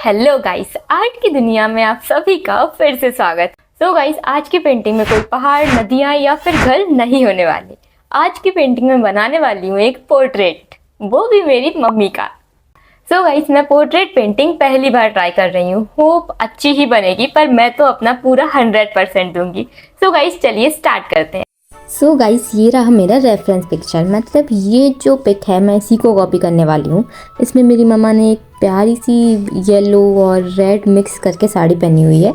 Hello guys, art की दुनिया में आप सभी का फिर से स्वागत। गाइस, आज की पेंटिंग में कोई पहाड़, नदियाँ या फिर घर नहीं होने वाले। आज की पेंटिंग में बनाने वाली हूँ एक पोर्ट्रेट, वो भी मेरी मम्मी का। गाइस, मैं पोर्ट्रेट पेंटिंग पहली बार ट्राई कर रही हूँ। होप अच्छी ही बनेगी, पर मैं तो अपना पूरा 100% दूंगी। गाइस, चलिए स्टार्ट करते हैं। गाइस, ये रहा मेरा रेफरेंस पिक्चर। मतलब ये जो पिक है मैं इसी को कॉपी करने वाली हूँ। इसमें मेरी मम्मा ने एक प्यारी सी येलो और रेड मिक्स करके साड़ी पहनी हुई है,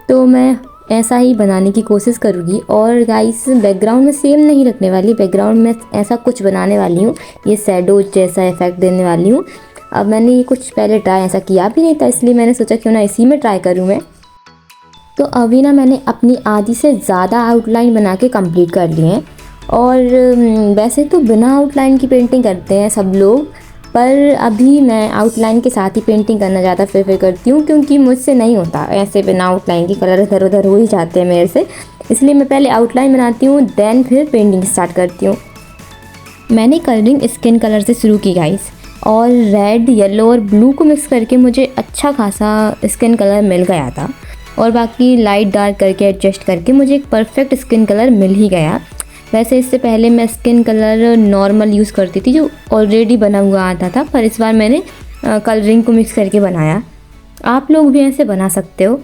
तो मैं ऐसा ही बनाने की कोशिश करूँगी। और गाइस, बैकग्राउंड में सेम नहीं रखने वाली, बैकग्राउंड में ऐसा कुछ बनाने वाली हूँ, ये शैडो जैसा इफेक्ट देने वाली हूँ। अब मैंने ये कुछ पहले ट्राई ऐसा किया भी नहीं था, इसलिए मैंने सोचा क्यों ना इसी में ट्राई करूँ मैं। तो अभी ना मैंने अपनी आधी से ज़्यादा आउटलाइन बना के कंप्लीट कर लिए हैं। और वैसे तो बिना आउटलाइन की पेंटिंग करते हैं सब लोग, पर अभी मैं आउटलाइन के साथ ही पेंटिंग करना ज़्यादा प्रेफर करती हूँ, क्योंकि मुझसे नहीं होता ऐसे बिना आउटलाइन की, कलर इधर उधर हो ही जाते हैं मेरे से। इसलिए मैं पहले आउटलाइन बनाती हूँ, देन फिर पेंटिंग स्टार्ट करती हूँ। मैंने कलरिंग स्किन कलर से शुरू की गाइस, और रेड, येलो और ब्लू को मिक्स करके मुझे अच्छा खासा स्किन कलर मिल गया था। और बाकी लाइट डार्क करके एडजस्ट करके मुझे एक परफेक्ट स्किन कलर मिल ही गया। वैसे इससे पहले मैं स्किन कलर नॉर्मल यूज़ करती थी, जो ऑलरेडी बना हुआ आता था, पर इस बार मैंने कलरिंग को मिक्स करके बनाया। आप लोग भी ऐसे बना सकते हो।